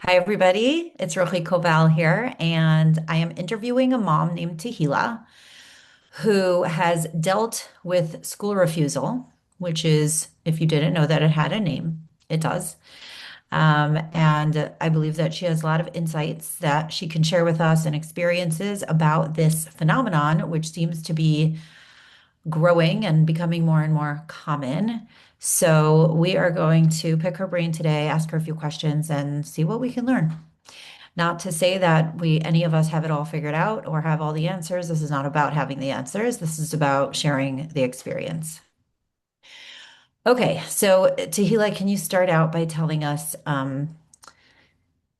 Hi, everybody. It's Rochi Koval here, and I am interviewing a mom named Tehila who has dealt with school refusal, which is, if you didn't know that it had a name, it does. And I believe that she has a lot of insights that she can share with us and experiences about this phenomenon, which seems to be growing and becoming more and more common. So we are going to pick her brain today, ask her a few questions, and see what we can learn. Not to say that any of us have it all figured out or have all the answers. This is not about having the answers. This is about sharing the experience. Okay, so Tahila, can you start out by telling us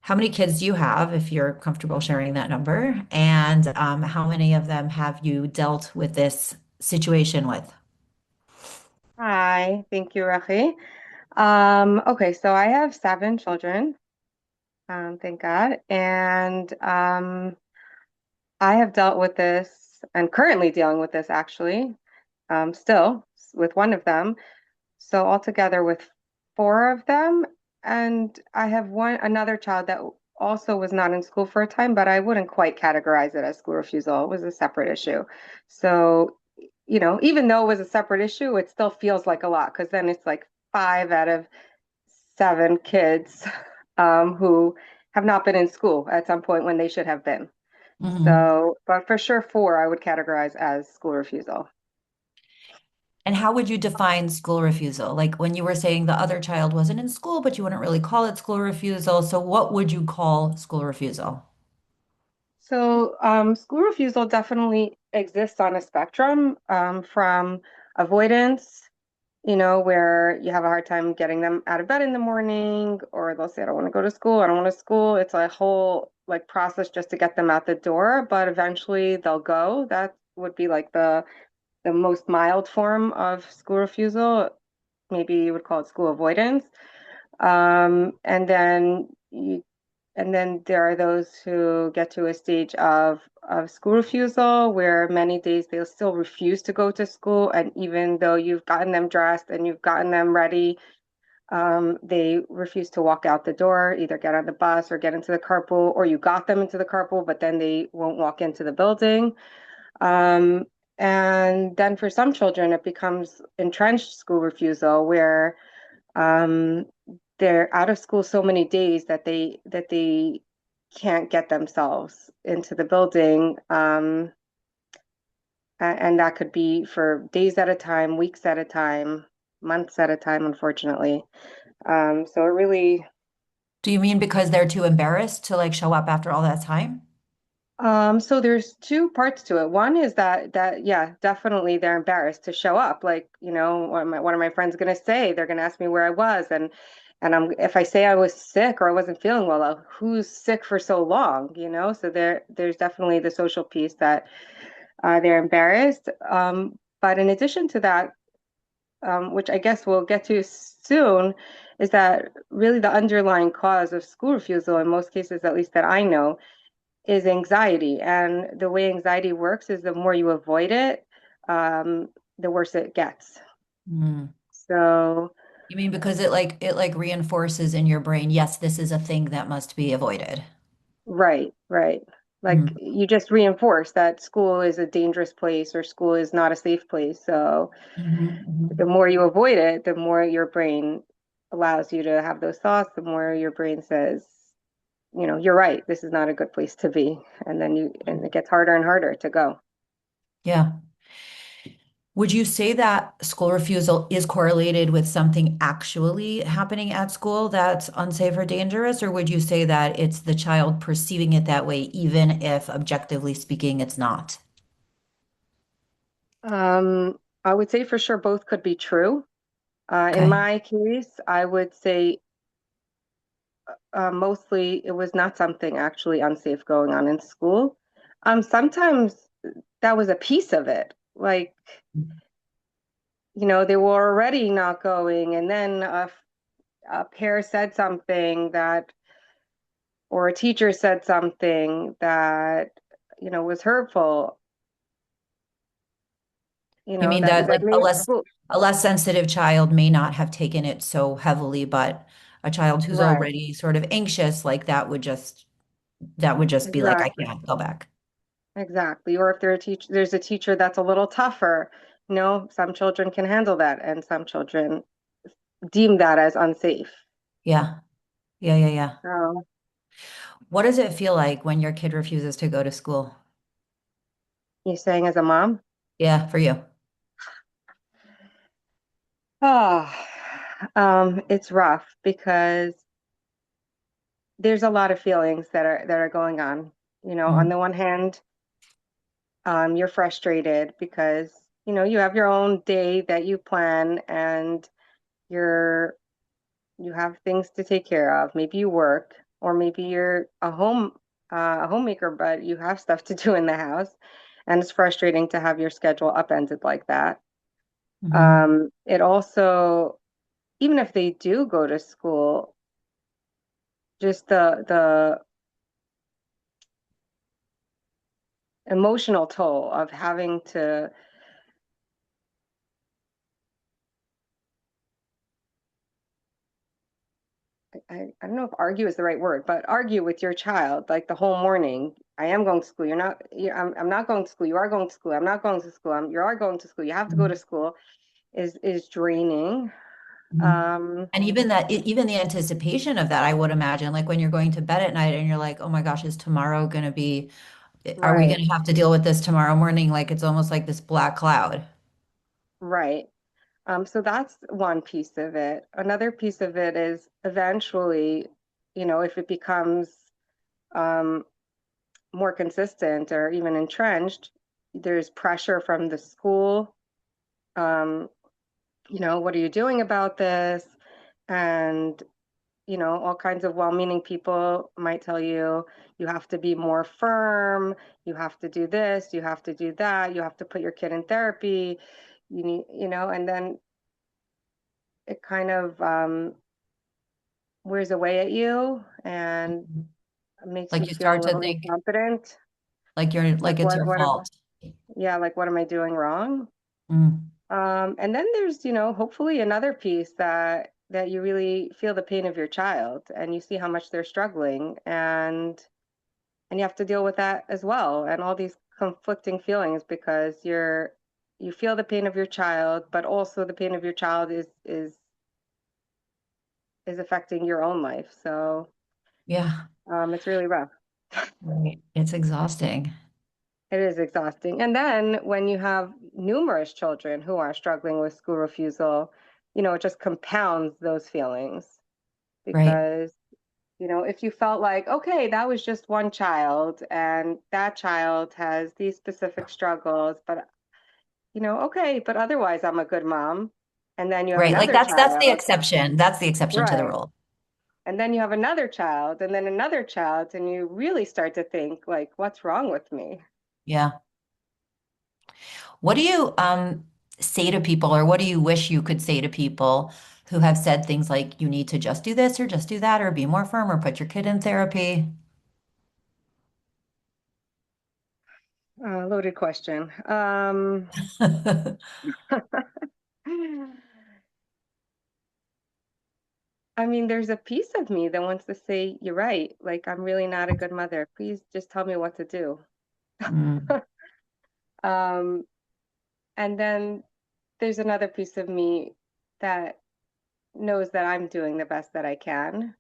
how many kids do you have, if you're comfortable sharing that number, and how many of them have you dealt with this situation with? Hi, thank you, Rahi. Okay, so I have seven children, thank God. And I have dealt with this and currently dealing with this actually, still with one of them. So altogether with four of them. And I have another child that also was not in school for a time, but I wouldn't quite categorize it as school refusal. It was a separate issue. So, even though it was a separate issue, it still feels like a lot because then it's like five out of seven kids who have not been in school at some point when they should have been. Mhm. So, but for sure, four I would categorize as school refusal. And how would you define school refusal? Like when you were saying the other child wasn't in school, but you wouldn't really call it school refusal. So what would you call school refusal? So, school refusal definitely exists on a spectrum from avoidance, where you have a hard time getting them out of bed in the morning, or they'll say, I don't want to go to school, I don't want to school. It's a whole like process just to get them out the door, but eventually they'll go. That would be like the most mild form of school refusal. Maybe you would call it school avoidance. And then there are those who get to a stage of school refusal where many days they'll still refuse to go to school. And even though you've gotten them dressed and you've gotten them ready, they refuse to walk out the door, either get on the bus or get into the carpool, or you got them into the carpool, but then they won't walk into the building. Um, and then for some children, it becomes entrenched school refusal where um, they're out of school so many days that they can't get themselves into the building. And that could be for days at a time, weeks at a time, months at a time, unfortunately. So it really, Do you mean because they're too embarrassed to like show up after all that time? so there's two parts to it. One is that yeah, definitely they're embarrassed to show up. Like, what are my friends gonna say? They're gonna ask me where I was, and if I say I was sick or I wasn't feeling well, who's sick for so long, So there's definitely the social piece that they're embarrassed. But in addition to that, which I guess we'll get to soon, is that really the underlying cause of school refusal in most cases, at least that I know, is anxiety. And the way anxiety works is the more you avoid it, the worse it gets. Mm. So, You mean because it like reinforces in your brain, yes, this is a thing that must be avoided. right, right. Like Mm. you just reinforce that school is a dangerous place or school is not a safe place. So Mhm, the mhm. more you avoid it, the more your brain allows you to have those thoughts, the more your brain says, you're right, this is not a good place to be. And it gets harder and harder to go. Yeah. Would you say that school refusal is correlated with something actually happening at school that's unsafe or dangerous, or would you say that it's the child perceiving it that way, even if objectively speaking, it's not? I would say for sure both could be true. In Okay. my case, I would say mostly it was not something actually unsafe going on in school. Sometimes that was a piece of it. Like, they were already not going, and then a pair said something or a teacher said something that, was hurtful, You mean that that like made school. a less sensitive child may not have taken it so heavily, but a child who's Right. already sort of anxious, like that would just be like, I Exactly. can't go back. Exactly. Or if there's a teacher that's a little tougher, some children can handle that and some children deem that as unsafe. Yeah. Yeah, yeah, yeah. So What does it feel like when your kid refuses to go to school? you saying as a mom? Yeah, for you. Oh, it's rough because there's a lot of feelings that are going on. On Mm, the one hand, you're frustrated because you have your own day that you plan and you're you have things to take care of. Maybe you work, or maybe you're a homemaker, but you have stuff to do in the house, and it's frustrating to have your schedule upended like that. hmm. It also, even if they do go to school, just the emotional toll of having to I don't know if argue is the right word, but argue with your child like the whole morning. I am going to school. You're not. I'm not going to school. You are going to school. I'm not going to school. You are going to school. You have to go to Mhm. school. Is draining. Mhm. Um, And even that, even the anticipation of that, I would imagine, like when you're going to bed at night and you're like, oh my gosh, is tomorrow going to be, are we right, going to have to deal with this tomorrow morning? Like it's almost like this black cloud. right. So that's one piece of it. Another piece of it is eventually, if it becomes um, more consistent or even entrenched, there's pressure from the school. Um, what are you doing about this? And, all kinds of well-meaning people might tell you, you have to be more firm, you have to do this, you have to do that, you have to put your kid in therapy, and then it kind of wears away at you and Mhm. makes you Like you feel a start to little think incompetent. like you're Like like it's your fault. yeah, like what am I doing wrong? Mm. And then there's, hopefully another piece that you really feel the pain of your child and you see how much they're struggling and you have to deal with that as well and all these conflicting feelings because you feel the pain of your child, but also the pain of your child is affecting your own life. So Yeah, it's really rough. right. It's exhausting. It is exhausting. And then when you have numerous children who are struggling with school refusal, it just compounds those feelings Right. because, if you felt like, okay, that was just one child and that child has these specific struggles, but, okay, but otherwise I'm a good mom. And then you have Right. Like another that's the child, exception. That's the exception to the right? rule. And then you have another child and then another child, and you really start to think, like, what's wrong with me? Yeah. What do you say to people, or what do you wish you could say to people who have said things like you need to just do this or just do that or be more firm or put your kid in therapy? Loaded question. I mean, there's a piece of me that wants to say, you're right. Like, I'm really not a good mother. Please just tell me what to do. Mm, Um, and then there's another piece of me that knows that I'm doing the best that I can.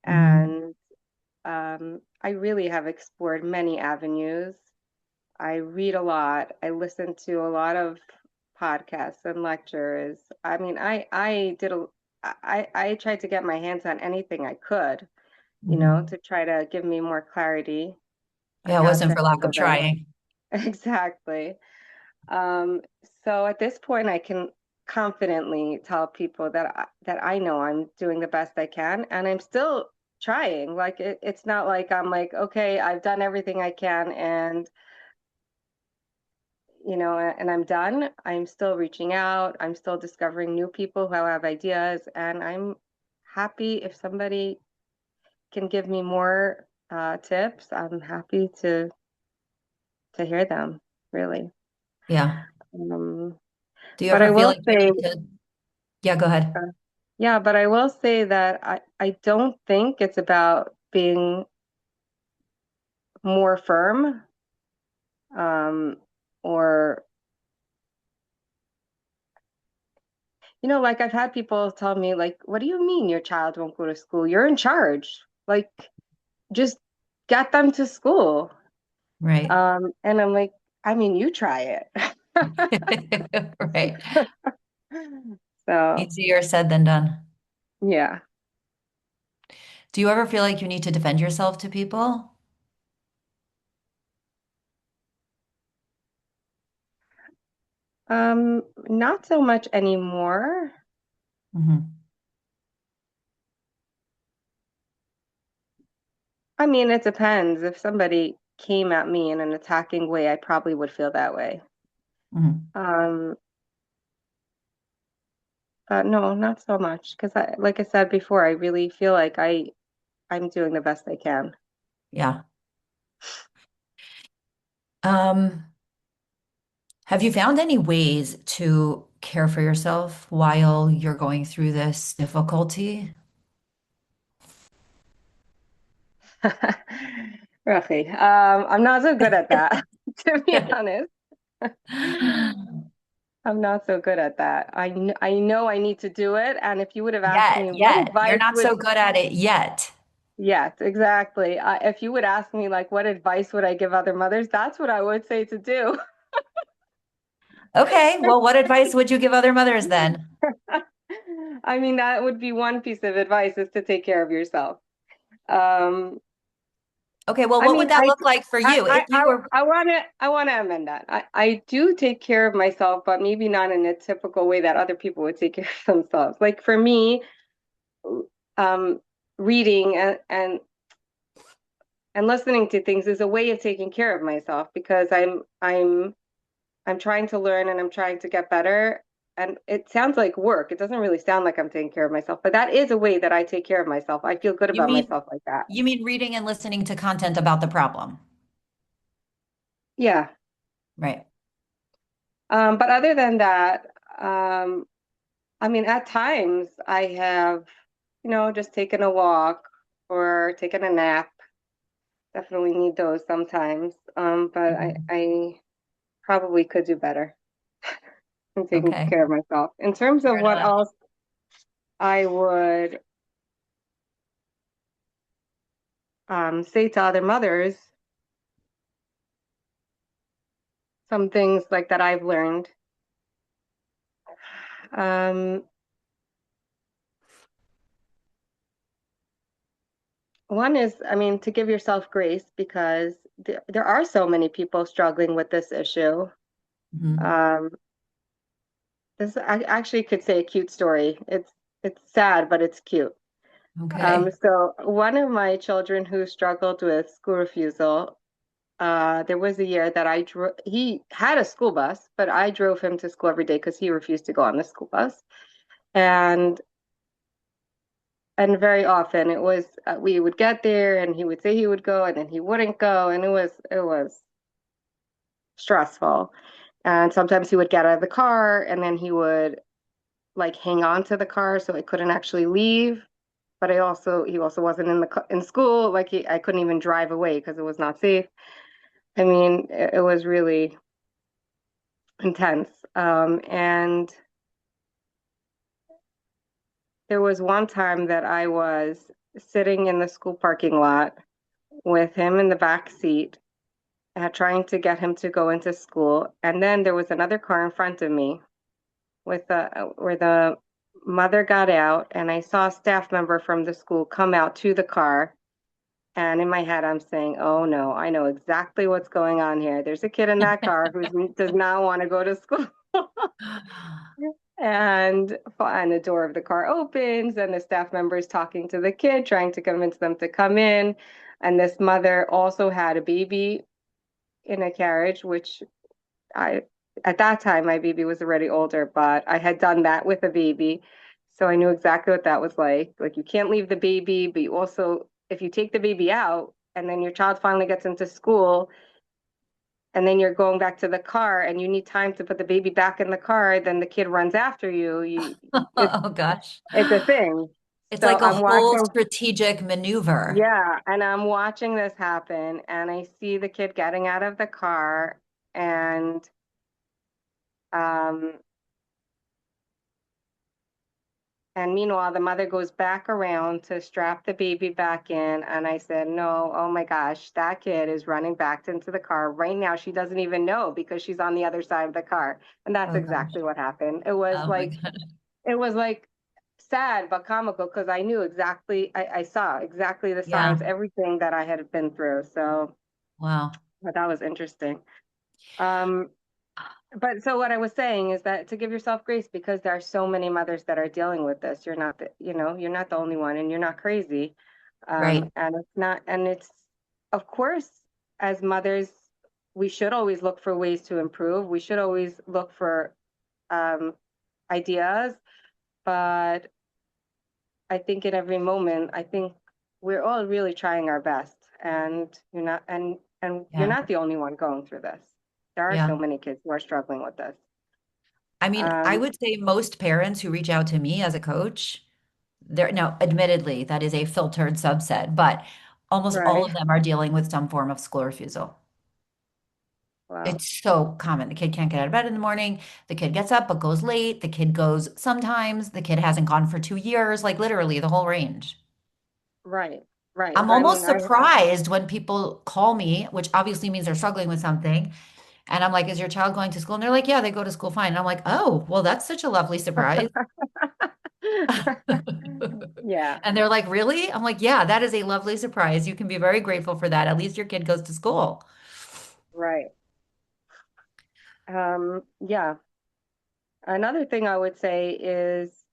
mhm, And I really have explored many avenues. I read a lot. I listen to a lot of podcasts and lectures. I mean, I tried to get my hands on anything I could, mhm. to try to give me more clarity on Yeah, it how wasn't to for lack handle of this. trying. Exactly. Um, so at this point, I can confidently tell people that I know I'm doing the best I can, and I'm still trying. Like it's not like I'm like, okay, I've done everything I can, and I'm done. I'm still reaching out. I'm still discovering new people who have ideas, and I'm happy if somebody can give me more tips. I'm happy to hear them, really. Yeah. Um, Do you but I ever feel will like you say, need to? Yeah, go ahead. uh, Yeah, but I will say that I don't think it's about being more firm, um, or, like I've had people tell me, like, what do you mean your child won't go to school? You're in charge. Like, just get them to school. Right. And I'm like, I mean, you try it. Right. So, Easier said than done. yeah. Do you ever feel like you need to defend yourself to people? Not so much anymore. Hmm. I mean, it depends. If somebody came at me in an attacking way, I probably would feel that way. Hmm. Um, but no, not so much. Because like I said before, I really feel like I'm doing the best I can. Yeah. Um, have you found any ways to care for yourself while you're going through this difficulty? Really, I'm not so good at that, to be honest. I'm not so good at that. I know I need to do it, and if you would have asked me what Yet. You're advice not would, so good at it yet. yes, exactly. If you would ask me like what advice would I give other mothers, that's what I would say to do. Okay, well, what advice would you give other mothers then? I mean, that would be one piece of advice is to take care of yourself. Um, Okay, well, I what mean, would that look like for I, you if I, you I, were? I want to amend that. I do take care of myself, but maybe not in a typical way that other people would take care of themselves. Like for me, um, reading and listening to things is a way of taking care of myself because I'm trying to learn and I'm trying to get better. And it sounds like work. It doesn't really sound like I'm taking care of myself, but that is a way that I take care of myself. I feel good You about mean myself like that. you mean reading and listening to content about the problem, Yeah. right? But other than that, um, I mean, at times I have, just taken a walk or taken a nap. Definitely need those sometimes. But Mhm. I probably could do better in taking Okay, care of myself. In terms of fair what enough. else I would say to other mothers, some things like that I've learned. Um, One is, I mean, to give yourself grace because there are so many people struggling with this issue. Mhm. Um, I actually could say a cute story. It's sad, but it's cute. Okay. So one of my children who struggled with school refusal, there was a year that he had a school bus, but I drove him to school every day because he refused to go on the school bus. And and very often it was we would get there and he would say he would go and then he wouldn't go and it was stressful. And sometimes he would get out of the car and then he would like hang on to the car so it couldn't actually leave. But he also wasn't in school. Like I couldn't even drive away because it was not safe. I mean, it was really intense. And there was one time that I was sitting in the school parking lot with him in the back seat, trying to get him to go into school. And then there was another car in front of me where the mother got out, and I saw a staff member from the school come out to the car. And in my head, I'm saying, "Oh no, I know exactly what's going on here. There's a kid in that car who does not want to go to school." And the door of the car opens, and the staff member is talking to the kid, trying to convince them to come in. And this mother also had a baby in a carriage, which I at that time my baby was already older, but I had done that with a baby. So I knew exactly what that was like. Like you can't leave the baby, but you also if you take the baby out and then your child finally gets into school, and then you're going back to the car and you need time to put the baby back in the car, then the kid runs after you. It's Oh gosh. it's a thing. It's So like a I'm whole watching, strategic maneuver. yeah, and I'm watching this happen, and I see the kid getting out of the car, and um, and meanwhile, the mother goes back around to strap the baby back in. And I said, no, oh my gosh, that kid is running back into the car right now. She doesn't even know because she's on the other side of the car. And that's Oh gosh. exactly what happened. Oh my God. It was like sad but comical because I knew exactly, I saw exactly the signs, Yeah. everything that I had been through. So Wow. but that was interesting. Um, but so what I was saying is that to give yourself grace because there are so many mothers that are dealing with this. You're not the, you're not the only one and you're not crazy. Right. And it's not, and it's, of course, as mothers, we should always look for ways to improve. We should always look for um, ideas. But I think in every moment, I think we're all really trying our best. And and you're Yeah. not the only one going through this. There are so Yeah. many kids who are struggling with this. I mean, I Um, would say most parents who reach out to me as a coach, they're now, admittedly, that is a filtered subset, but almost all right. of them are dealing with some form of school refusal. Wow. It's so common. The kid can't get out of bed in the morning. The kid gets up but goes late. The kid goes sometimes. The kid hasn't gone for 2 years, like literally the whole range. Right. Right. I'm I almost mean, surprised when people call me, which obviously means they're struggling with something. And I'm like, is your child going to school? And they're like, yeah, they go to school fine. And I'm like, oh, well, that's such a lovely surprise. yeah, And they're like, really? I'm like, yeah, that is a lovely surprise. You can be very grateful for that. At least your kid goes to school. right. Yeah. Another thing I would say is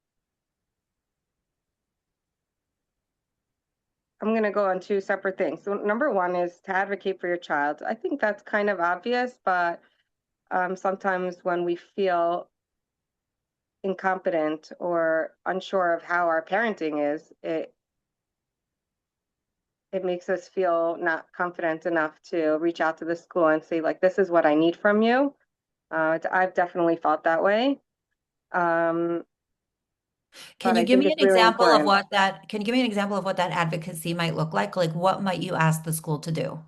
I'm going to go on two separate things. So number one is to advocate for your child. I think that's kind of obvious, but sometimes when we feel incompetent or unsure of how our parenting is, it makes us feel not confident enough to reach out to the school and say, like, this is what I need from you. I've definitely felt that way. Um, Can but you I give think me it's an really example of important. what that, can you give me an example of what that advocacy might look like? Like, what might you ask the school to do?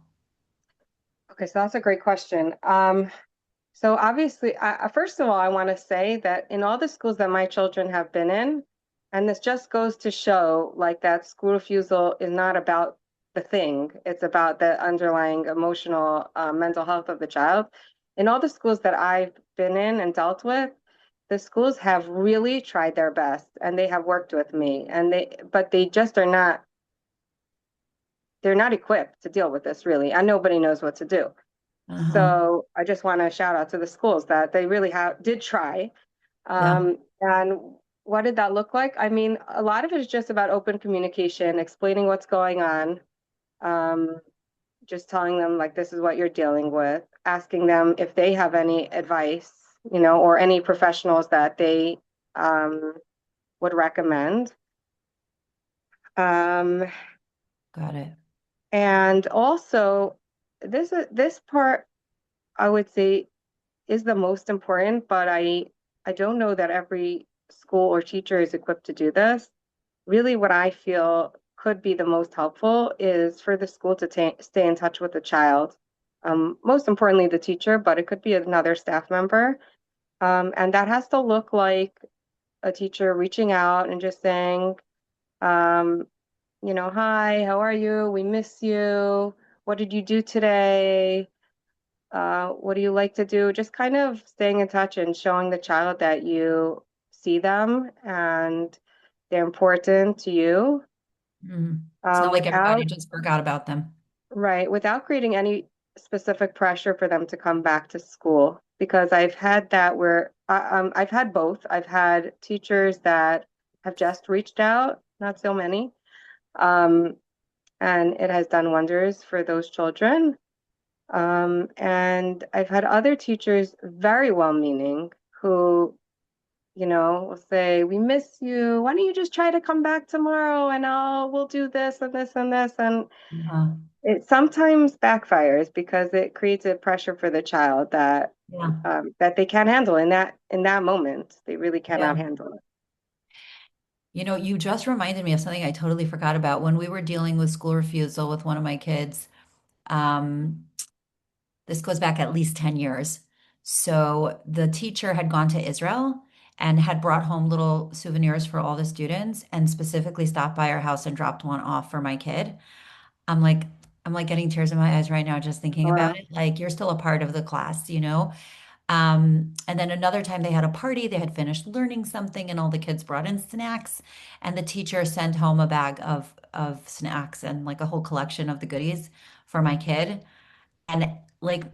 Okay, so that's a great question. So obviously, first of all, I want to say that in all the schools that my children have been in, and this just goes to show like that school refusal is not about the thing, it's about the underlying emotional, mental health of the child. In all the schools that I've been in and dealt with, the schools have really tried their best and they have worked with me but they just are not, they're not equipped to deal with this really, and nobody knows what to do. Uh-huh. So I just want to shout out to the schools that they really did try. Yeah. And what did that look like? I mean, a lot of it is just about open communication, explaining what's going on, um, just telling them like this is what you're dealing with, asking them if they have any advice, or any professionals that they um, would recommend. Um, Got it. and also, this part I would say is the most important, but I don't know that every school or teacher is equipped to do this. Really, what I feel could be the most helpful is for the school to stay in touch with the child. Most importantly, the teacher, but it could be another staff member. And that has to look like a teacher reaching out and just saying, um, hi, how are you? We miss you. What did you do today? What do you like to do? Just kind of staying in touch and showing the child that you see them and they're important to you, It's not like everybody without, just forgot about them. right, without creating any specific pressure for them to come back to school. Because I've had that where I've had both. I've had teachers that have just reached out, not so many, um, and it has done wonders for those children. And I've had other teachers, very well-meaning, who, will say, "We miss you. Why don't you just try to come back tomorrow and we'll do this and this and this." And Uh-huh. It sometimes backfires because it creates a pressure for the child Yeah. that they can't handle in that moment. They really cannot Yeah. handle it. You know, you just reminded me of something I totally forgot about when we were dealing with school refusal with one of my kids. Um, this goes back at least 10 years. So the teacher had gone to Israel and had brought home little souvenirs for all the students and specifically stopped by our house and dropped one off for my kid. I'm like, I'm like getting tears in my eyes right now just thinking about Wow. it. Like you're still a part of the class, you know? And then another time they had a party, they had finished learning something, and all the kids brought in snacks, and the teacher sent home a bag of snacks and like a whole collection of the goodies for my kid. And like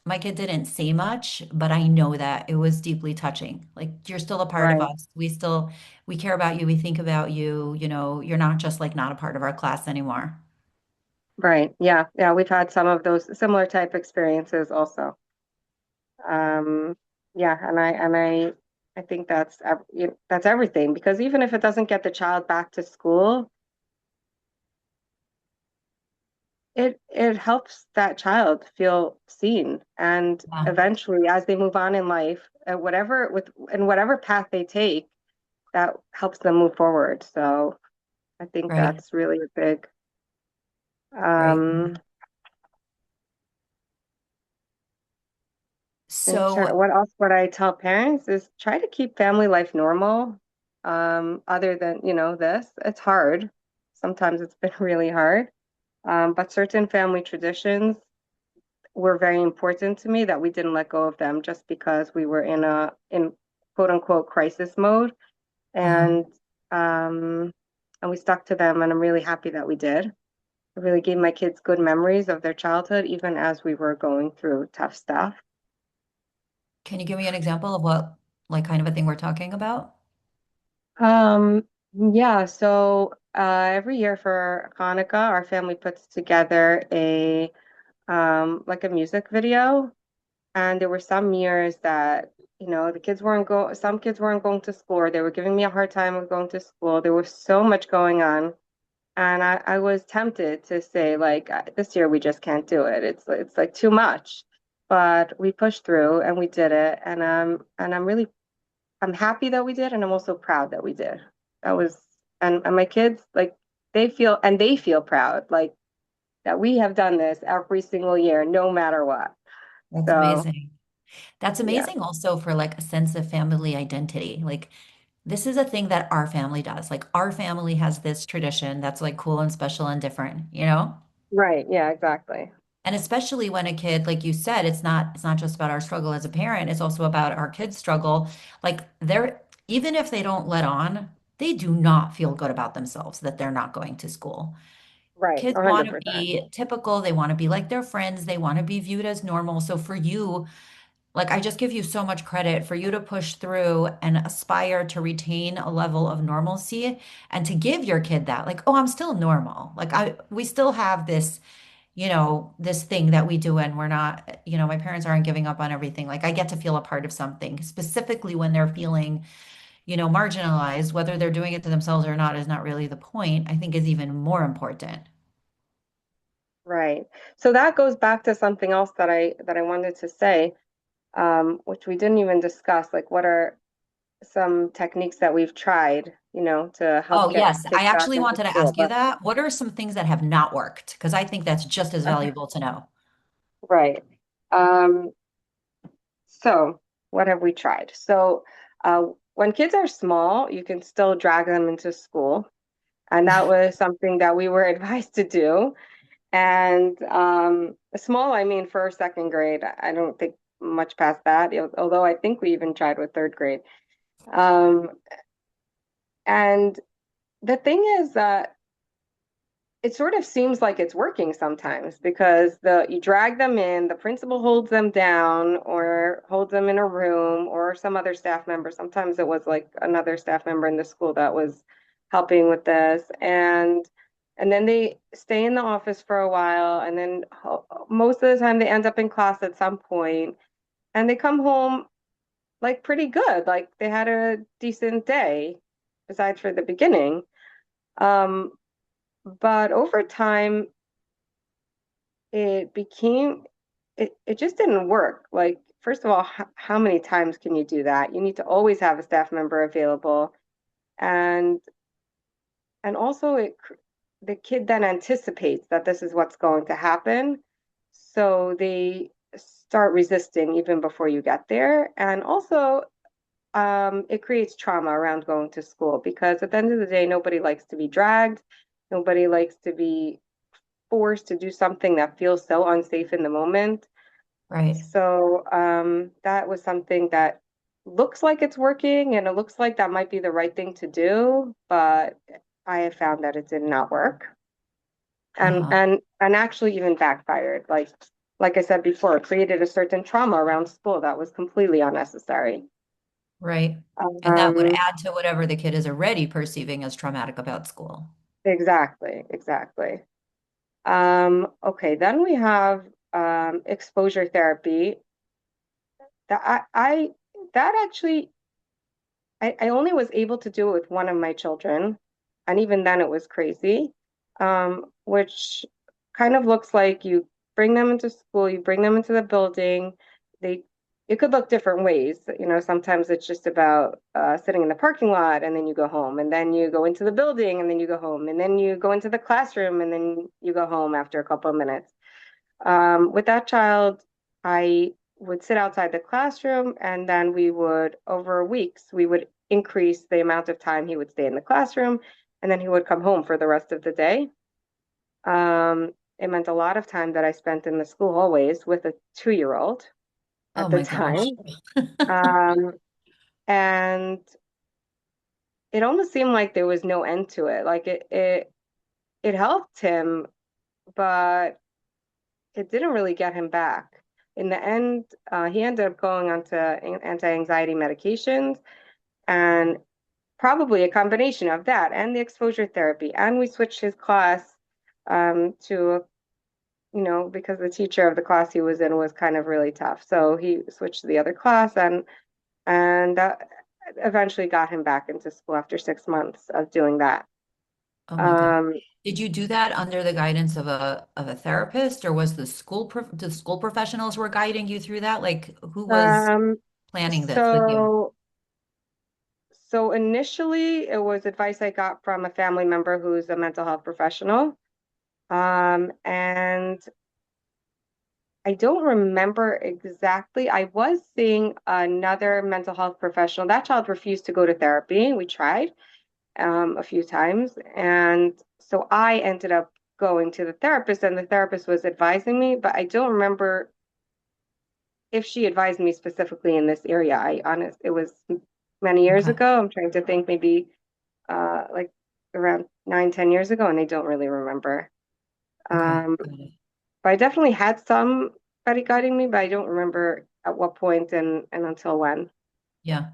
my kid didn't say much, but I know that it was deeply touching. Like you're still a part of Right. us. We care about you, we think about you, you know, you're not just like not a part of our class anymore. Right. Yeah. Yeah. We've had some of those similar type experiences also. Um, yeah. I think that's everything because even if it doesn't get the child back to school, it helps that child feel seen, and Yeah, eventually, as they move on in life, whatever path they take, that helps them move forward. So I think right, that's really a big. right. Um, So, what else would I tell parents is try to keep family life normal. Other than, this, it's hard. Sometimes it's been really hard. But certain family traditions were very important to me that we didn't let go of them just because we were in quote unquote crisis mode. uh-huh. And um, and we stuck to them, and I'm really happy that we did. It really gave my kids good memories of their childhood, even as we were going through tough stuff. Can you give me an example of what like kind of a thing we're talking about? Yeah, so every year for Hanukkah, our family puts together a like a music video, and there were some years that, the kids weren't go some kids weren't going to school, or they were giving me a hard time of going to school. There was so much going on, and I was tempted to say like this year we just can't do it. It's like too much. But we pushed through and we did it, and I'm happy that we did, and I'm also proud that we did. That was and my kids like they feel proud like that we have done this every single year, no matter what. That's So amazing. That's yeah, amazing also for like a sense of family identity. Like this is a thing that our family does. Like our family has this tradition that's like cool and special and different, you know? right. Yeah, exactly. And especially when a kid, like you said, it's not just about our struggle as a parent, it's also about our kids' struggle. Like they're even if they don't let on, they do not feel good about themselves that they're not going to school. Right. Kids want to 100%. be typical, they want to be like their friends, they want to be viewed as normal. So for you, like I just give you so much credit for you to push through and aspire to retain a level of normalcy and to give your kid that, like, oh, I'm still normal. Like we still have this, you know, this thing that we do and we're not, you know, my parents aren't giving up on everything. Like I get to feel a part of something, specifically when they're feeling, you know, marginalized, whether they're doing it to themselves or not is not really the point, I think is even more important. Right. So that goes back to something else that I wanted to say, which we didn't even discuss. Like, what are some techniques that we've tried, to help Oh, get yes. I kids back actually into wanted to school? ask you But that. What are some things that have not worked? Because I think that's just as okay, valuable to know. right. Um, so what have we tried? So when kids are small, you can still drag them into school. And that was something that we were advised to do. And small, I mean first, second grade. I don't think much past that, although I think we even tried with third grade. Um, and the thing is that it sort of seems like it's working sometimes because the you drag them in, the principal holds them down or holds them in a room or some other staff member. Sometimes it was like another staff member in the school that was helping with this, and then they stay in the office for a while, and then most of the time they end up in class at some point, and they come home like pretty good, like they had a decent day, besides for the beginning. Um, but over time, it became it just didn't work. Like, first of all, how many times can you do that? You need to always have a staff member available. And also the kid then anticipates that this is what's going to happen. So they start resisting even before you get there. And also it creates trauma around going to school because at the end of the day, nobody likes to be dragged. Nobody likes to be forced to do something that feels so unsafe in the moment. Right. So that was something that looks like it's working and it looks like that might be the right thing to do, but I have found that it did not work. And Uh-huh. and actually even backfired. Like I said before, it created a certain trauma around school that was completely unnecessary. Right. And that would Um, add to whatever the kid is already perceiving as traumatic about school. exactly, exactly. Okay, then we have exposure therapy. I that actually I only was able to do it with one of my children, and even then it was crazy. Which kind of looks like you bring them into school, you bring them into the building. They it could look different ways. You know, sometimes it's just about sitting in the parking lot and then you go home, and then you go into the building and then you go home, and then you go into the classroom and then you go home after a couple of minutes. With that child, I would sit outside the classroom, and then we would, over weeks, we would increase the amount of time he would stay in the classroom, and then he would come home for the rest of the day. It meant a lot of time that I spent in the school hallways with a 2-year-old Oh at the my gosh. time. Um, and it almost seemed like there was no end to it. Like it helped him, but it didn't really get him back. In the end, he ended up going onto anti-anxiety medications and probably a combination of that and the exposure therapy. And we switched his class to, because the teacher of the class he was in was kind of really tough. So he switched to the other class and that eventually got him back into school after 6 months of doing that. Oh my God. Um, Did you do that under the guidance of a therapist, or was the school professionals were guiding you through that? Like, who was um, planning this with you? so So initially, it was advice I got from a family member who's a mental health professional. And I don't remember exactly. I was seeing another mental health professional. That child refused to go to therapy. We tried a few times. And so I ended up going to the therapist, and the therapist was advising me, but I don't remember if she advised me specifically in this area. It was many years Okay. ago. I'm trying to think maybe like around 9, 10 years ago, and I don't really remember. Okay. Um, Got it. but I definitely had somebody guiding me, but I don't remember at what point and until when. Yeah.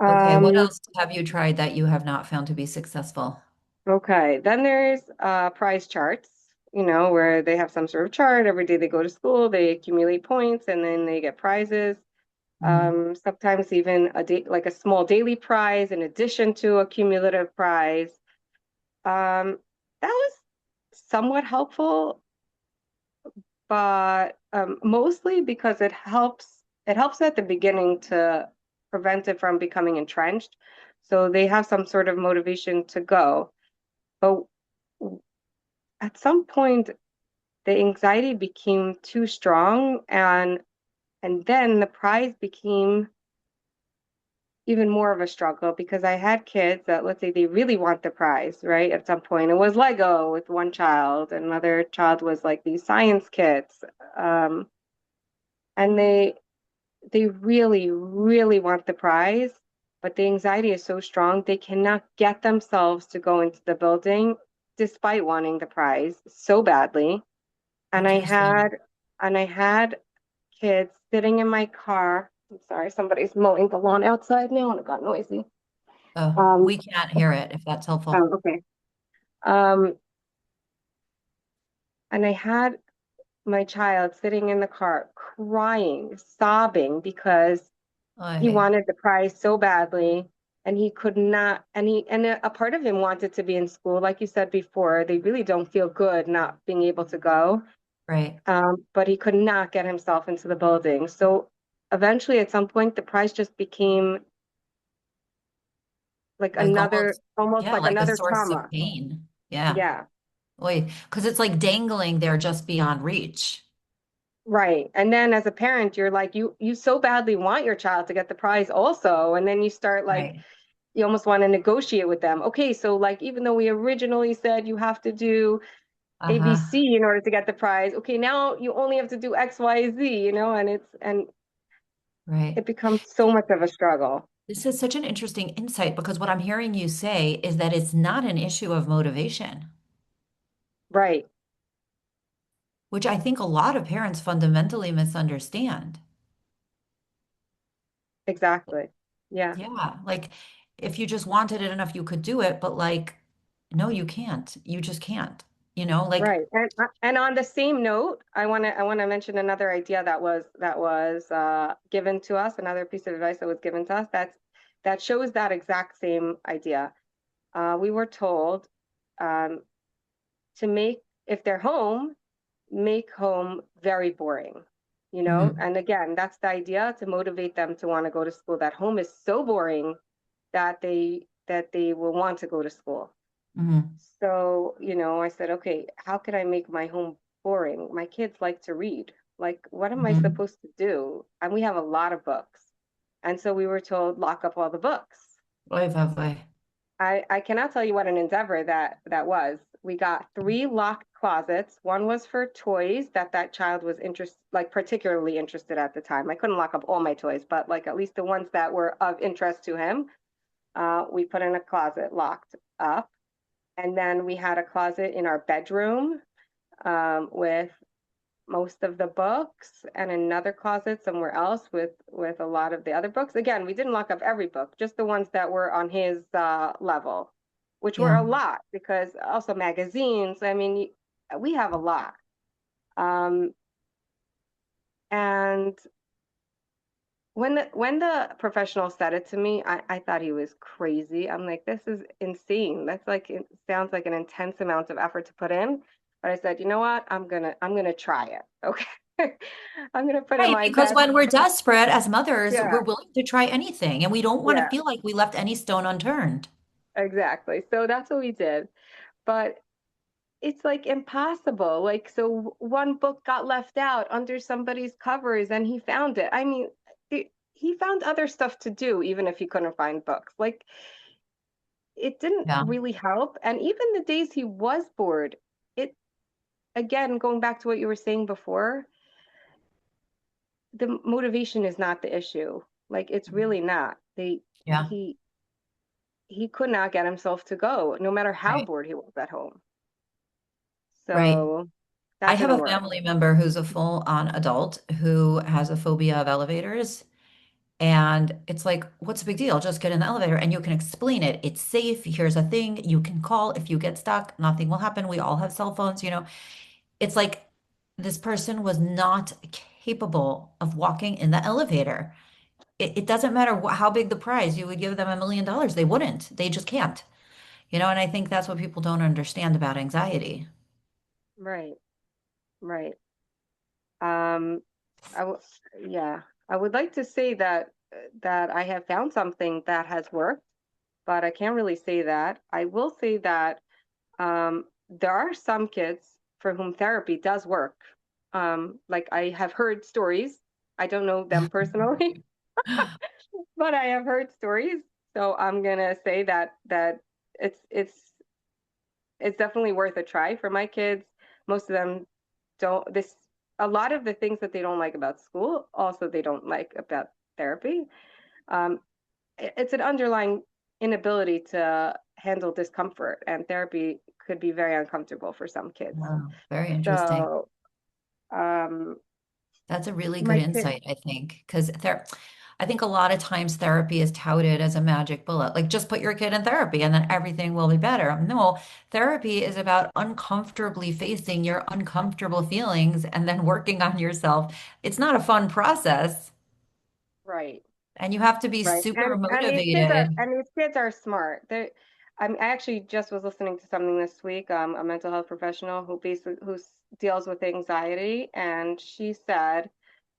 Okay. What Um, else have you tried that you have not found to be successful? okay, then there's prize charts, where they have some sort of chart. Every day they go to school, they accumulate points, and then they get prizes. Hmm. Sometimes even like a small daily prize in addition to a cumulative prize. That was somewhat helpful, but mostly because it helps at the beginning to prevent it from becoming entrenched. So they have some sort of motivation to go. But at some point, the anxiety became too strong, and then the prize became even more of a struggle because I had kids that, let's say, they really want the prize, right? At some point, it was Lego with one child, another child was like these science kits. Um, and they really, really want the prize, but the anxiety is so strong they cannot get themselves to go into the building despite wanting the prize so badly. And I Interesting. had and I had kids sitting in my car. I'm sorry, somebody's mowing the lawn outside now and it got noisy. Oh, Um, we can't hear it if that's helpful. oh, okay. Um, and I had my child sitting in the car crying, sobbing because he Oy. wanted the prize so badly. and he could not, and a part of him wanted to be in school. Like you said before, they really don't feel good not being able to go. Right. But he could not get himself into the building. So eventually, at some point, the prize just became like Like another, almost, almost yeah, like like a another source of trauma. pain. Yeah. Yeah, Wait, because it's like dangling there just beyond reach. right. And then as a parent, you're like, you so badly want your child to get the prize also, and then you start like Right. you almost want to negotiate with them. Okay, so like even though we originally said you have to do Uh-huh. ABC in order to get the prize, okay, now you only have to do XYZ, and Right. it becomes so much of a struggle. This is such an interesting insight because what I'm hearing you say is that it's not an issue of motivation, Right, which I think a lot of parents fundamentally misunderstand. exactly. Yeah. Yeah, like if you just wanted it enough, you could do it, but like, no, you can't. You just can't. Like, Right. And on the same note, I want to mention another idea that was given to us, another piece of advice that was given to us that shows that exact same idea. We were told um, to make if they're home, make home very boring. mhm, And again, that's the idea to motivate them to want to go to school. That home is so boring that they will want to go to school. mhm, So, I said, okay, how can I make my home boring? My kids like to read. Like, what am I mhm. supposed to do? And we have a lot of books. And so we were told, lock up all the books. Oy vey. I cannot tell you what an endeavor that was. We got three locked closets. One was for toys that child was like particularly interested at the time. I couldn't lock up all my toys, but like at least the ones that were of interest to him, we put in a closet locked up. And then we had a closet in our bedroom with most of the books, and another closet somewhere else with a lot of the other books. Again, we didn't lock up every book, just the ones that were on his level, which were a Yeah. lot because also magazines. I mean, we have a lot. Um, and when the professional said it to me, I thought he was crazy. I'm like, this is insane. That's like it sounds like an intense amount of effort to put in. But I said, you know what? I'm gonna try it. Okay. I'm gonna put in Right, my because best. when we're desperate as mothers, we're Yeah, willing to try anything and we don't want to yeah, feel like we left any stone unturned. exactly. So that's what we did. But it's like impossible. Like, so one book got left out under somebody's covers and he found it. I mean, he found other stuff to do, even if he couldn't find books. Like, it didn't Yeah. really help. And even the days he was bored, it again, going back to what you were saying before, the motivation is not the issue. Like it's really not. Yeah. He he could not get himself to go, no matter how Right. bored he was at home. Right. So I that have didn't a work. family member who's a full-on adult who has a phobia of elevators. And it's like, what's the big deal? Just get in the elevator and you can explain it. It's safe. Here's a thing you can call if you get stuck. Nothing will happen. We all have cell phones. It's like this person was not capable of walking in the elevator. It doesn't matter how big the prize, you would give them $1 million. They wouldn't. They just can't. And I think that's what people don't understand about anxiety. Right, right. Um, I w yeah, I would like to say that I have found something that has worked, but I can't really say that. I will say that there are some kids for whom therapy does work. Like I have heard stories. I don't know them personally, but I have heard stories. So I'm gonna say that it's it's it's definitely worth a try for my kids. Most of them don't this a lot of the things that they don't like about school, also they don't like about therapy. Um, it's an underlying inability to handle discomfort, and therapy could be very uncomfortable for some kids. Wow, very interesting. So, um, That's a really good my kid, insight, I think, because I think a lot of times therapy is touted as a magic bullet, like just put your kid in therapy and then everything will be better. No, therapy is about uncomfortably facing your uncomfortable feelings and then working on yourself. It's not a fun process. right. And you have to be Right. super And motivated. these kids are smart. I actually just was listening to something this week, a mental health professional who basically deals with anxiety, and she said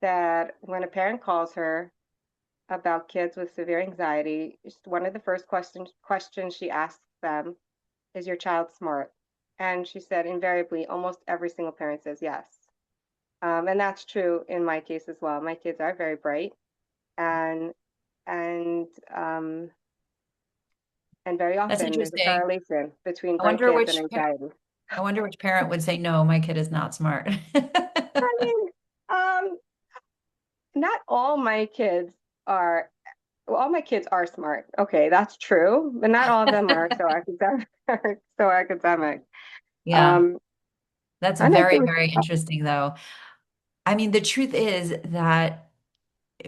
that when a parent calls her about kids with severe anxiety, one of the first questions she asks them is your child smart? And she said invariably, almost every single parent says yes. And that's true in my case as well. My kids are very bright and and um, and very That's often there's a interesting. correlation between I bright wonder kids and which anxiety. I wonder which parent would say, no, my kid is not smart. I mean, not all my kids are, well, all my kids are smart. Okay, that's true, but not all of them are so academic. So academic. Yeah, Um, that's and I very, think very interesting, though. I mean, the truth is that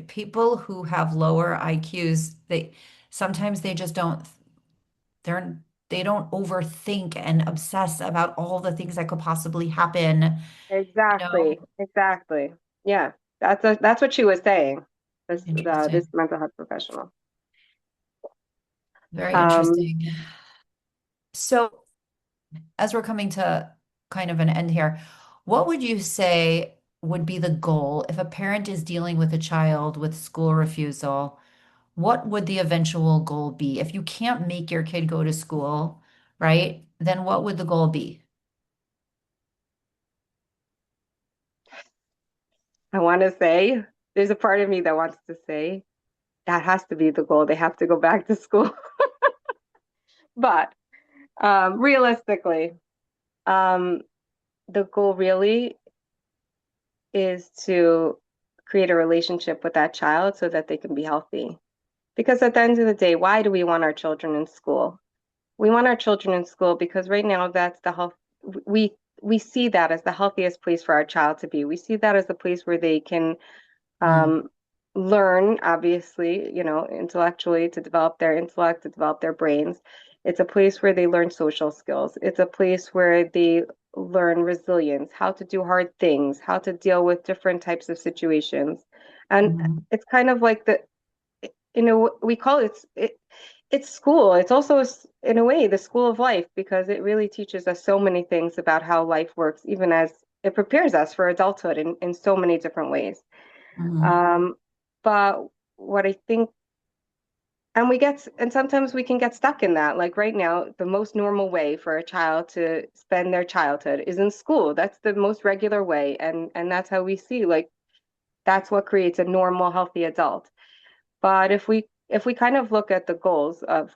people who have lower IQs, they sometimes they just they're they don't overthink and obsess about all the things that could possibly happen, exactly, exactly. Yeah, that's what she was saying. This Interesting. mental health professional. Very Um, interesting. So, as we're coming to kind of an end here, what would you say would be the goal if a parent is dealing with a child with school refusal? What would the eventual goal be? If you can't make your kid go to school, right, then what would the goal be? I want to say there's a part of me that wants to say that has to be the goal. They have to go back to school. But realistically, um, the goal really is to create a relationship with that child so that they can be healthy. Because at the end of the day, why do we want our children in school? We want our children in school because right now that's the health we we see that as the healthiest place for our child to be. We see that as the place where they can Mm, um, learn, obviously, intellectually to develop their intellect, to develop their brains. It's a place where they learn social skills. It's a place where they learn resilience, how to do hard things, how to deal with different types of situations. And mhm, it's kind of like we call it's school. It's also, in a way, the school of life because it really teaches us so many things about how life works, even as it prepares us for adulthood in so many different ways. mhm, Um, but what I think, and sometimes we can get stuck in that. Like right now, the most normal way for a child to spend their childhood is in school. That's the most regular way, and that's how we see like that's what creates a normal, healthy adult. But if we kind of look at the goals of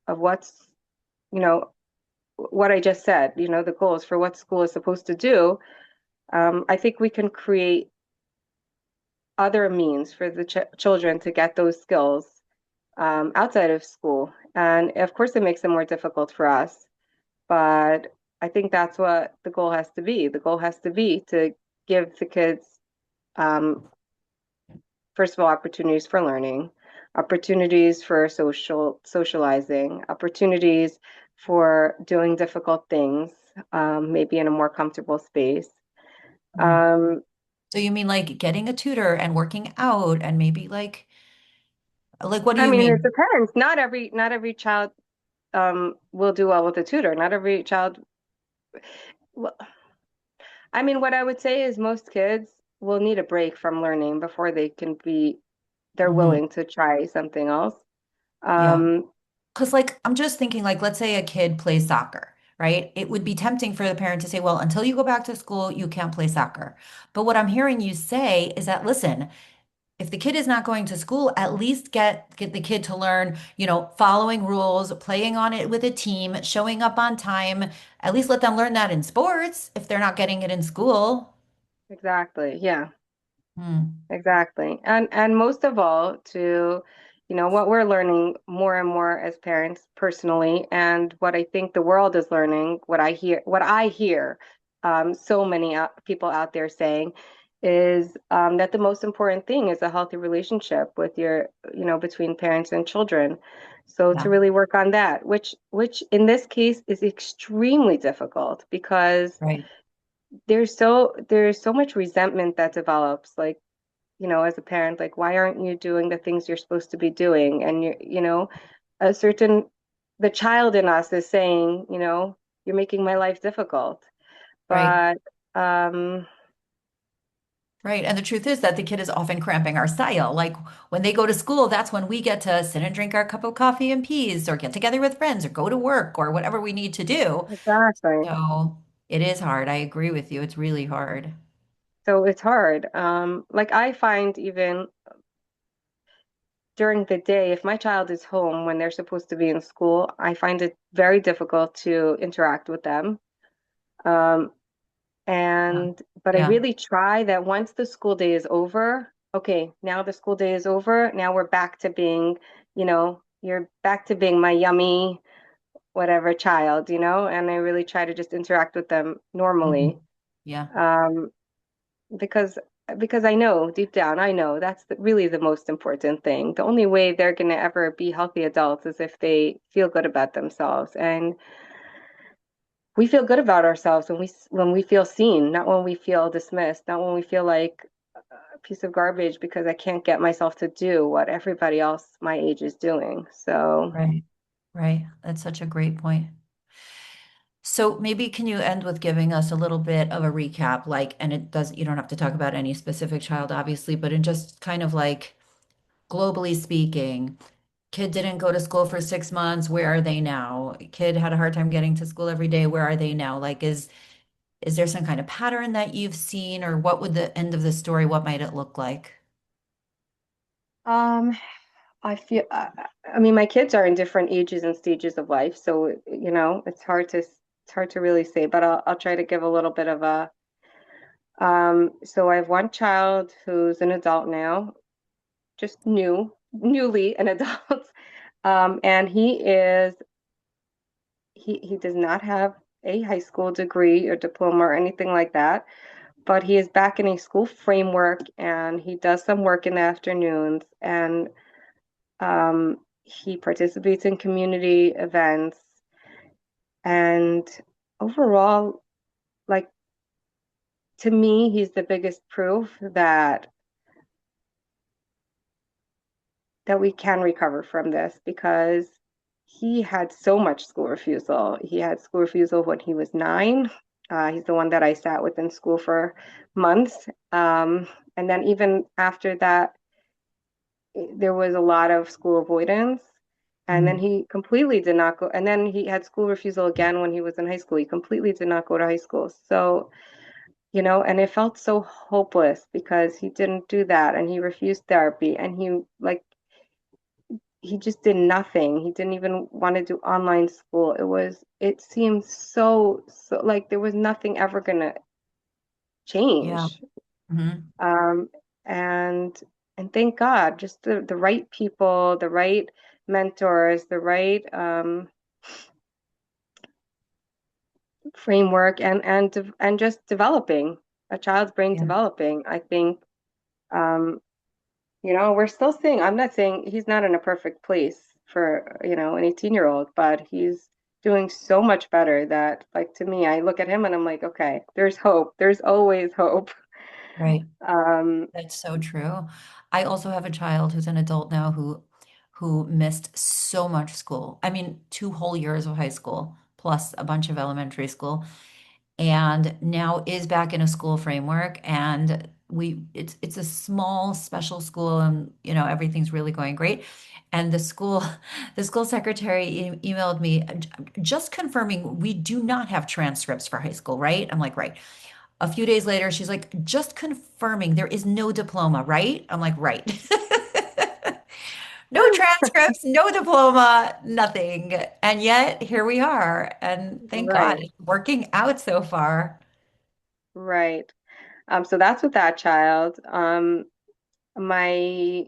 what's, you know, what I just said, the goals for what school is supposed to do, I think we can create other means for the children to get those skills outside of school. And of course, it makes it more difficult for us, but I think that's what the goal has to be. The goal has to be to give the kids, um, first of all, opportunities for learning, opportunities for socializing, opportunities for doing difficult things, maybe in a more comfortable space. mhm. Um, So you mean like getting a tutor and working out and maybe like what do I you mean, it mean? depends. Not every child will do well with a tutor. Not every child. Well, I mean, what I would say is most kids will need a break from learning before they're Hmm. willing to try something else. Yeah. Um, Because, like, I'm just thinking, like, let's say a kid plays soccer, right? It would be tempting for the parent to say, well, until you go back to school, you can't play soccer. But what I'm hearing you say is that, listen, if the kid is not going to school, at least get the kid to learn, following rules, playing on it with a team, showing up on time. At least let them learn that in sports if they're not getting it in school. exactly. Yeah. Hmm. Exactly. And most of all, what we're learning more and more as parents personally, and what I think the world is learning, what I hear so many people out there saying is that the most important thing is a healthy relationship between parents and children. So to Yeah, really work on that, which in this case is extremely difficult because right. there's so much resentment that develops. Like as a parent, like, why aren't you doing the things you're supposed to be doing? And a certain, the child in us is saying, you're making my life difficult. Right. But um, Right. And the truth is that the kid is often cramping our style. Like when they go to school, that's when we get to sit and drink our cup of coffee in peace or get together with friends or go to work or whatever we need to do. exactly. So it is hard. I agree with you. It's really hard. So it's hard. Like I find even during the day, if my child is home when they're supposed to be in school, I find it very difficult to interact with them. Um, Yeah. but I Yeah. really try that once the school day is over, okay, now the school day is over. Now we're back to being, you're back to being my yummy, whatever child, and I really try to just interact with them normally. Mhm. Yeah. Um, because I know deep down, I know that's really the most important thing. The only way they're going to ever be healthy adults is if they feel good about themselves. And we feel good about ourselves when we feel seen, not when we feel dismissed, not when we feel like a piece of garbage because I can't get myself to do what everybody else my age is doing. So, Right. Right. That's such a great point. So maybe can you end with giving us a little bit of a recap, like, and it does, you don't have to talk about any specific child, obviously, but in just kind of like globally speaking, kid didn't go to school for 6 months. Where are they now? Kid had a hard time getting to school every day. Where are they now? Like, is there some kind of pattern that you've seen, or what would the end of the story, what might it look like? um, I feel, I mean, my kids are in different ages and stages of life, so it's hard to really say, but I'll try to give a little bit of a. So I have one child who's an adult now, just newly an adult, and he does not have a high school degree or diploma or anything like that, but he is back in a school framework and he does some work in the afternoons and he participates in community events and overall, like to me, he's the biggest proof that we can recover from this because he had so much school refusal. He had school refusal when he was 9. He's the one that I sat with in school for months. And then even after that, there was a lot of school avoidance. And then Mhm. he completely did not go. And then he had school refusal again when he was in high school. He completely did not go to high school. So, and it felt so hopeless because he didn't do that and he refused therapy and he just did nothing. He didn't even want to do online school. It seemed so like there was nothing ever gonna Yeah. change. Hmm. Um, and and thank God, just the right people, the right mentors, the right framework, and just developing a child's brain Yeah. developing. I think um, we're still seeing, I'm not saying he's not in a perfect place for, an 18-year-old, but he's doing so much better that, like, to me, I look at him and I'm like, okay, there's hope. There's always hope. Right. Um, That's so true. I also have a child who's an adult now who missed so much school. I mean, 2 whole years of high school plus a bunch of elementary school, and now is back in a school framework. And it's a small special school, and everything's really going great. And the school secretary emailed me just confirming we do not have transcripts for high school, right? I'm like, right. A few days later, she's like, just confirming there is no diploma, right? I'm like, right. No transcripts, no diploma, nothing. And yet here we are. And thank God right, it's working out so far. right. So that's with that child. My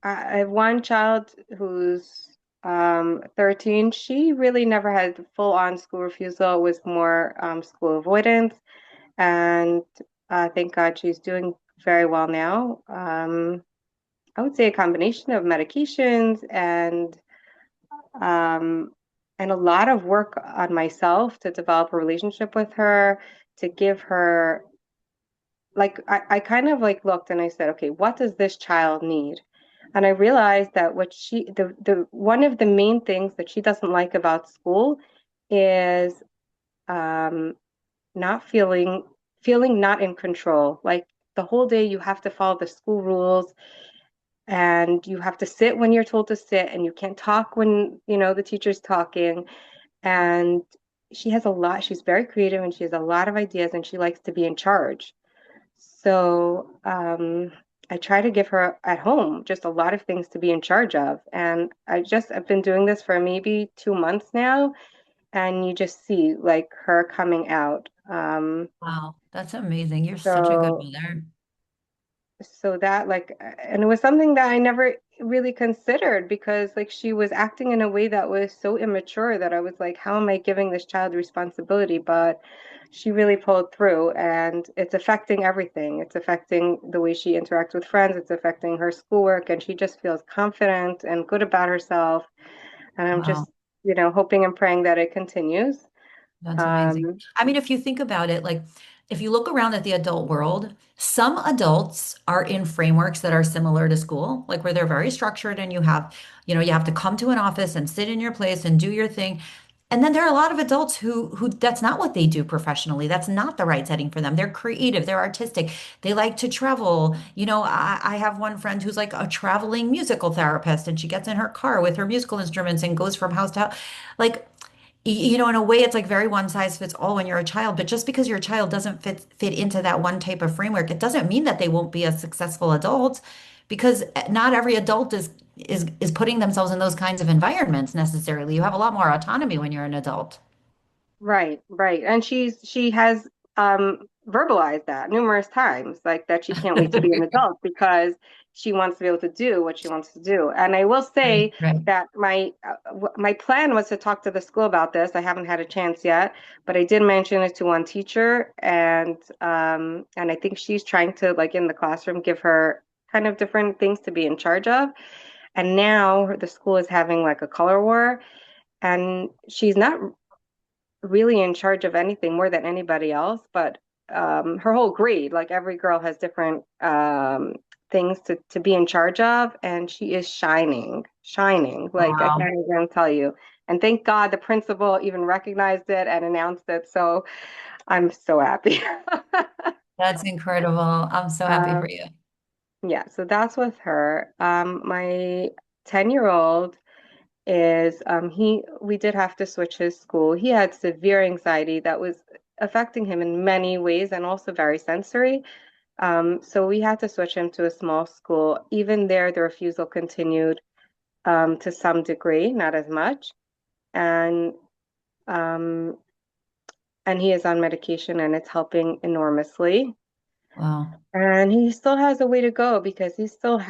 I have one child who's 13. She really never had full-on school refusal. It was more school avoidance. And thank God she's doing very well now. I would say a combination of medications um, and a lot of work on myself to develop a relationship with her, to give her like I kind of like looked and I said, okay, what does this child need? And I realized that what the one of the main things that she doesn't like about school is um, not feeling not in control. Like the whole day you have to follow the school rules and you have to sit when you're told to sit and you can't talk when, the teacher's talking. And she's very creative and she has a lot of ideas and she likes to be in charge. So I try to give her at home just a lot of things to be in charge of. And I've been doing this for maybe 2 months now, and you just see like her coming out. Wow, that's amazing. You're such a good So mother. so that like and it was something that I never really considered because like she was acting in a way that was so immature that I was like, how am I giving this child responsibility? But she really pulled through and it's affecting everything. It's affecting the way she interacts with friends, it's affecting her schoolwork, and she just feels confident and good about herself. And I'm Wow. just, hoping and praying that it continues. That's amazing. Um, I mean, if you think about it, like if you look around at the adult world, some adults are in frameworks that are similar to school, like where they're very structured and you have to come to an office and sit in your place and do your thing. And then there are a lot of adults who that's not what they do professionally. That's not the right setting for them. They're creative, they're artistic, they like to travel. I have one friend who's like a traveling musical therapist, and she gets in her car with her musical instruments and goes from house to house. Like in a way, it's like very one size fits all when you're a child, but just because your child doesn't fit into that one type of framework, it doesn't mean that they won't be a successful adult, because not every adult is putting themselves in those kinds of environments necessarily. You have a lot more autonomy when you're an adult. Right, right. And she has verbalized that numerous times, like that she can't wait to be an adult because she wants to be able to do what she wants to do. And I will Right, say right. that my plan was to talk to the school about this. I haven't had a chance yet, but I did mention it to one teacher, and I think she's trying to like in the classroom give her kind of different things to be in charge of. And now the school is having like a color war, and she's not really in charge of anything more than anybody else, but her whole grade, like every girl has different things to be in charge of, and she is shining. Like I Wow. can't even tell you. And thank God the principal even recognized it and announced it. So I'm so happy. That's incredible. I'm so happy for Um, you. yeah, so that's with her. My 10-year-old is he we did have to switch his school. He had severe anxiety that was affecting him in many ways and also very sensory. So we had to switch him to a small school. Even there, the refusal continued to some degree, not as much. And um, and he is on medication and it's helping enormously. Wow. And he still has a way to go because he's still,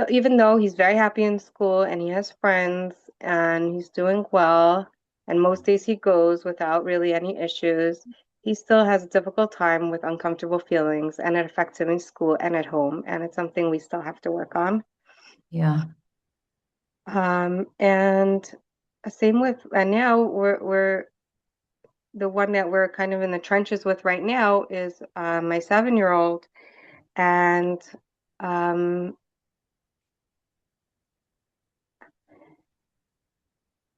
even though he's very happy in school and he has friends and he's doing well, and most days he goes without really any issues, he still has a difficult time with uncomfortable feelings, and it affects him in school and at home. And it's something we still have to work on. Yeah. And same with, and now we're the one that we're kind of in the trenches with right now is my 7-year-old, and um,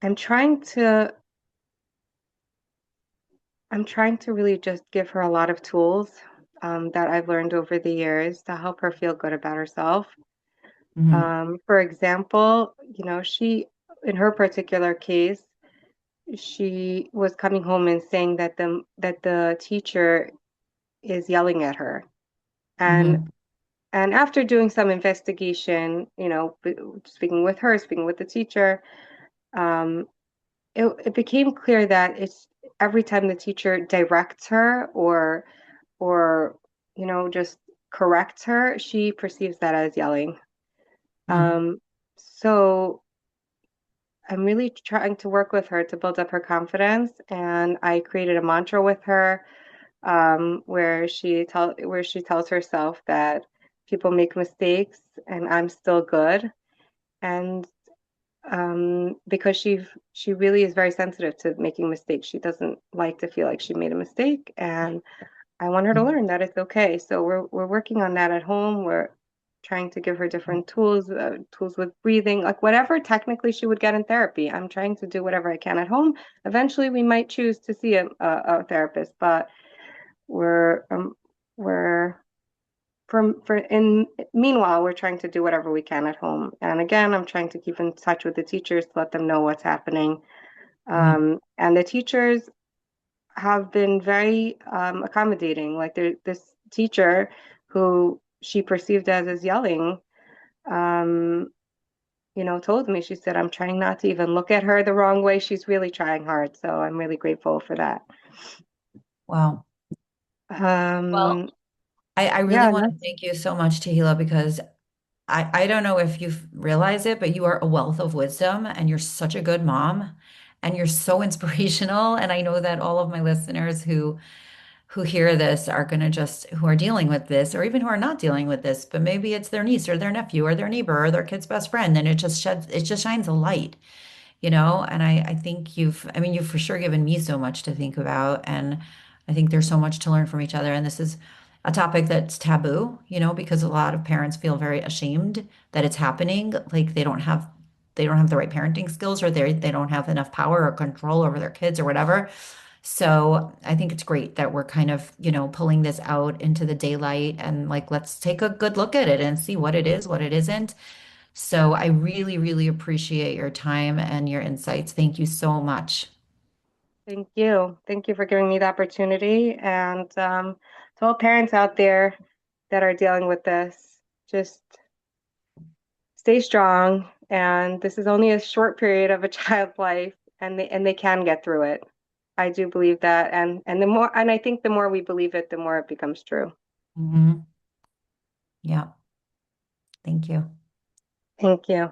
I'm trying to I'm trying to really just give her a lot of tools that I've learned over the years to help her feel good about herself. Hmm. For example, in her particular case, she was coming home and saying that the teacher is yelling at her. And Hmm. and after doing some investigation, speaking with her, speaking with the teacher, um, it became clear that it's every time the teacher directs her or just corrects her, she perceives that as yelling. Hmm. Um, so I'm really trying to work with her to build up her confidence, and I created a mantra with her where she tells herself that people make mistakes and I'm still good, and because she really is very sensitive to making mistakes. She doesn't like to feel like she made a mistake, and I want her to learn that it's okay. So we're working on that at home. We're trying to give her different tools, tools with breathing, like whatever technically she would get in therapy. I'm trying to do whatever I can at home. Eventually, we might choose to see a therapist, but we're um, we're for in meanwhile, we're trying to do whatever we can at home. And again, I'm trying to keep in touch with the teachers to let them know what's happening. Mhm. And the teachers have been very accommodating. Like this teacher who she perceived as yelling, um, told me, she said, I'm trying not to even look at her the wrong way. She's really trying hard. So I'm really grateful for that. Wow. Well, Um, I really yeah, want to that's, thank you so much, Tahila, because I don't know if you've realized it, but you are a wealth of wisdom and you're such a good mom and you're so inspirational. And I know that all of my listeners who hear this are going to just who are dealing with this or even who are not dealing with this, but maybe it's their niece or their nephew or their neighbor or their kid's best friend. And it just shines a light, and I think I mean, you've for sure given me so much to think about. And I think there's so much to learn from each other. And this is a topic that's taboo, because a lot of parents feel very ashamed that it's happening. Like they don't have the right parenting skills or they don't have enough power or control over their kids or whatever. So I think it's great that we're kind of, pulling this out into the daylight and like, let's take a good look at it and see what it is, what it isn't. So I really, really appreciate your time and your insights. Thank you so much. thank you. Thank you for giving me the opportunity. And to all parents out there that are dealing with this, just stay strong. And this is only a short period of a child's life, and they can get through it. I do believe that, and I think the more we believe it, the more it becomes true. Hmm. Yeah. Thank you. Thank you.